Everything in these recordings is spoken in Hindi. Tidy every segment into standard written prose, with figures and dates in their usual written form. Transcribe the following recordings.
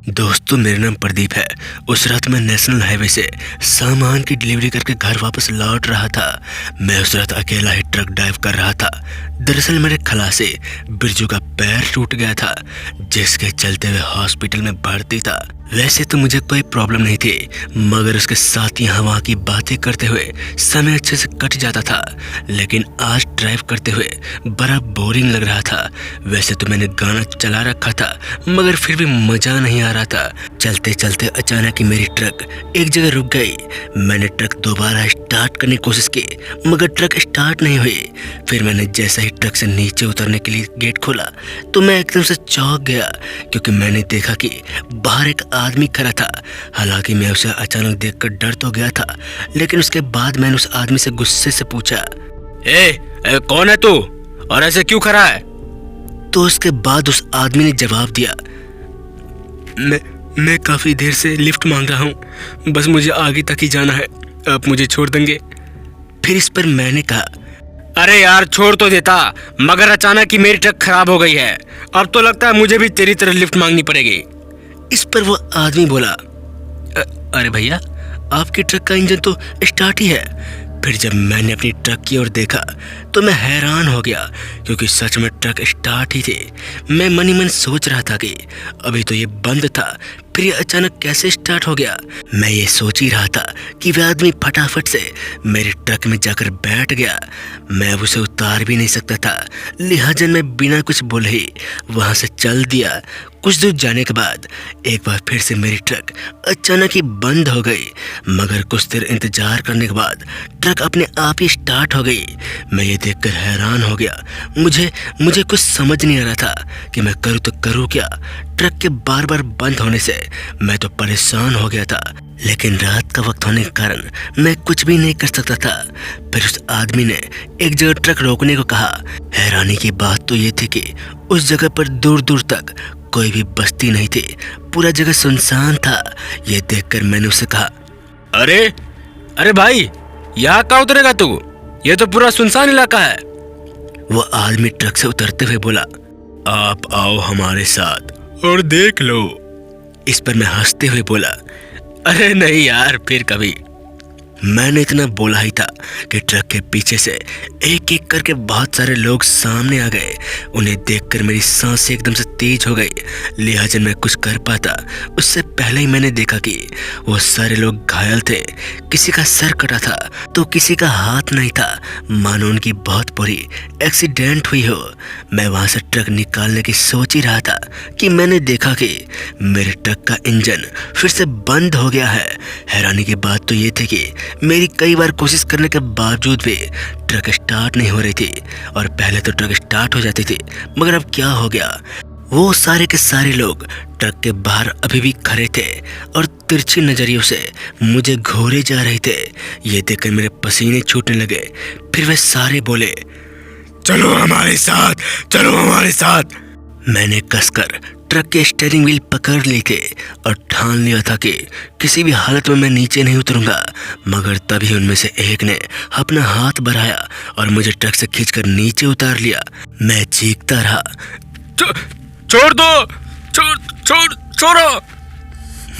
दोस्तों, मेरा नाम प्रदीप है। उस रात मैं नेशनल हाईवे से सामान की डिलीवरी करके घर वापस लौट रहा था। मैं उस रात अकेला ही ट्रक ड्राइव कर रहा था। दरअसल मेरे खलासी बिरजू का पैर टूट गया था, जिसके चलते हुए हॉस्पिटल में भर्ती था। वैसे तो मुझे कोई प्रॉब्लम नहीं थी, मगर उसके साथ यहाँ वहाँ की बातें करते हुए समय अच्छे से कट जाता था। लेकिन आज ड्राइव करते हुए बड़ा बोरिंग लग रहा था। वैसे तो मैंने गाना चला रखा था, मगर फिर भी मजा नहीं आ रहा था। चलते चलते अचानक ही मेरी ट्रक एक जगह रुक गई। मैंने ट्रक दोबारा स्टार्ट करने की कोशिश की, मगर ट्रक स्टार्ट नहीं हुई। फिर मैंने जैसा ही ट्रक से नीचे उतरने के लिए गेट खोला तो मैं एकदम से चौंक गया, क्योंकि मैंने देखा कि बाहर एक आदमी खड़ा था। हालांकि मैं उसे अचानक देखकर डर तो गया था, लेकिन उसके बाद मैंने उस आदमी से गुस्से से पूछा, कौन है तू और ऐसे क्यों खड़ा है? तो उसके बाद उस आदमी ने जवाब दिया, मैं काफी देर से लिफ्ट मांग रहा हूँ, बस मुझे आगे तक ही जाना है, आप मुझे छोड़ देंगे? फिर इस पर मैंने कहा, अरे यार छोड़ तो देता, मगर अचानक ही मेरी ट्रक खराब हो गई है। अब तो लगता है मुझे भी तेरी तरह लिफ्ट मांगनी पड़ेगी। इस पर वो आदमी बोला, अरे भैया, आपकी ट्रक का इंजन तो स्टार्ट ही है। फिर जब मैंने अपनी ट्रक की ओर देखा तो मैं हैरान हो गया, क्योंकि सच में ट्रक स्टार्ट ही थी। मैं मन ही मन सोच रहा था कि अभी तो ये बंद था, फिर ये अचानक कैसे स्टार्ट हो गया। मैं ये सोच ही रहा था कि वह आदमी फटाफट से मेरे ट्रक में जाकर बैठ गया। मैं अब उसे उतार भी नहीं सकता था, लिहाजा मैं बिना कुछ बोले ही वहां से चल दिया। कुछ दूर जाने के बाद एक बार फिर से मेरी ट्रक अचानक ही बंद हो गई, मगर कुछ देर इंतजार करने के बाद ट्रक अपने आप ही स्टार्ट हो गई। मैं ये देखकर हैरान हो गया। मुझे कुछ समझ नहीं आ रहा था कि मैं करूँ तो करूँ क्या। ट्रक के बार बार बंद होने से मैं तो परेशान हो गया था, लेकिन रात का वक्त होने के कारण मैं कुछ भी नहीं कर सकता था। फिर उस आदमी ने एक जगह ट्रक रोकने को कहा। हैरानी की बात तो ये थी कि उस जगह पर दूर दूर तक कोई भी बस्ती नहीं थी, पूरा जगह सुनसान था। ये देखकर मैंने उसे कहा, अरे भाई, यहाँ कहाँ उतरेगा तू? ये तो पूरा सुनसान इलाका है। वो आदमी ट्रक से उतरते हुए बोला, आप आओ हमारे साथ और देख लो। इस पर मैं हंसते हुए बोला, अरे नहीं यार, फिर कभी। मैंने इतना बोला ही था कि ट्रक के पीछे से एक एक करके बहुत सारे लोग सामने आ गए। उन्हें देखकर मेरी सांसें एकदम से तेज हो गई, लिहाजा मैं कुछ कर पाता उससे पहले ही मैंने देखा कि वो सारे लोग घायल थे। किसी का सर कटा था तो किसी का हाथ नहीं था, मानो उनकी बहुत बुरी एक्सीडेंट हुई हो। मैं वहां से ट्रक निकालने की सोच ही रहा था कि मैंने देखा कि मेरे ट्रक का इंजन फिर से बंद हो गया है। हैरानी की बात तो ये थी कि मेरी कई बार कोशिश करने के बावजूद भी ट्रक स्टार्ट नहीं हो रही थी, और पहले तो ट्रक स्टार्ट हो जाती थी, मगर अब क्या हो गया। वो सारे के सारे लोग ट्रक के बाहर अभी भी खड़े थे और तिरछी नजरियों से मुझे घूरे जा रहे थे। ये देखकर मेरे पसीने छूटने लगे। फिर वे सारे बोले, चलो हमारे साथ, चलो हमारे साथ। मैंने कसकर ट्रक के स्टीयरिंग व्हील पकड़ ली थे और ठान लिया था कि किसी भी हालत में मैं नीचे नहीं उतरूंगा। मगर तभी उनमें से एक ने अपना हाथ बढ़ाया और मुझे ट्रक से खींचकर नीचे उतार लिया। मैं चीखता रहा, छोड़ दो, छोड़ो।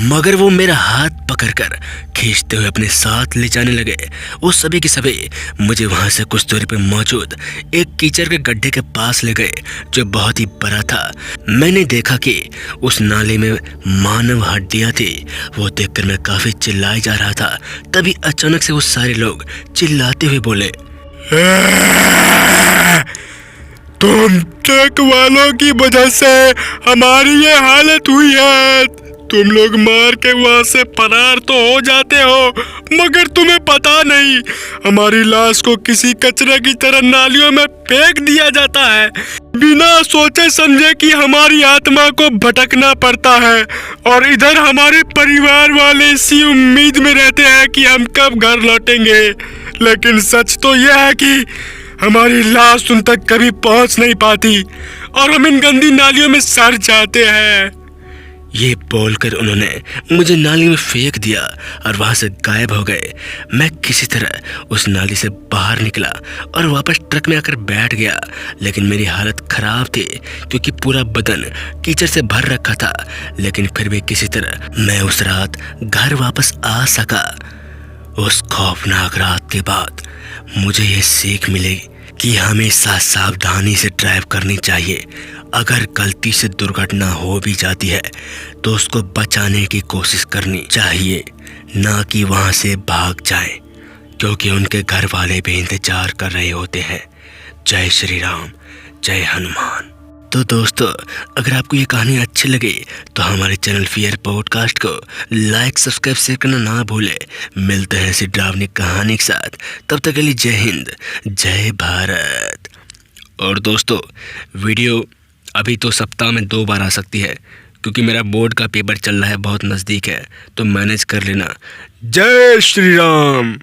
मगर वो मेरा हाथ पकड़कर खींचते हुए अपने साथ ले जाने लगे। वो सभी के सभी मुझे वहां से कुछ दूरी पर मौजूद एक कीचड़ के गड्ढे के पास ले गए, जो बहुत ही बड़ा था। मैंने देखा कि उस नाले में मानव हड्डियां थी। वो देखकर मैं काफी चिल्लाए जा रहा था। तभी अचानक से वो सारे लोग चिल्लाते हुए बोले, तुम ट्रक वालों की वजह से हमारी ये हालत हुई है। तुम लोग मार के वहां से फरार तो हो जाते हो, मगर तुम्हें पता नहीं हमारी लाश को किसी कचरे की तरह नालियों में फेंक दिया जाता है, बिना सोचे समझे कि हमारी आत्मा को भटकना पड़ता है। और इधर हमारे परिवार वाले इसी उम्मीद में रहते हैं कि हम कब घर लौटेंगे, लेकिन सच तो यह है कि हमारी लाश उन तक कभी पहुंच नहीं पाती और हम इन गंदी नालियों में सड़ जाते हैं। ये बोलकर उन्होंने मुझे नाली में फेंक दिया और वहां से गायब हो गए। मैं किसी तरह उस नाली से बाहर निकला और वापस ट्रक में आकर बैठ गया, लेकिन मेरी हालत खराब थी क्योंकि पूरा बदन कीचड़ से भर रखा था। लेकिन फिर भी किसी तरह मैं उस रात घर वापस आ सका। उस खौफनाक रात के बाद मुझे ये सीख मिली कि हमेशा सावधानी से ड्राइव करनी चाहिए। अगर गलती से दुर्घटना हो भी जाती है तो उसको बचाने की कोशिश करनी चाहिए, ना कि वहां से भाग जाएं, क्योंकि उनके घर वाले भी इंतजार कर रहे होते हैं। जय श्री राम, जय हनुमान। तो दोस्तों, अगर आपको ये कहानी अच्छी लगी तो हमारे चैनल फियर पॉडकास्ट को लाइक, सब्सक्राइब, शेयर करना ना भूले। मिलते हैं ऐसी डरावनी कहानी के साथ। तब तक के लिए जय हिंद, जय भारत। और दोस्तों, वीडियो अभी तो सप्ताह में 2 बार आ सकती है, क्योंकि मेरा बोर्ड का पेपर चल रहा है, बहुत नज़दीक है, तो मैनेज कर लेना। जय श्री राम।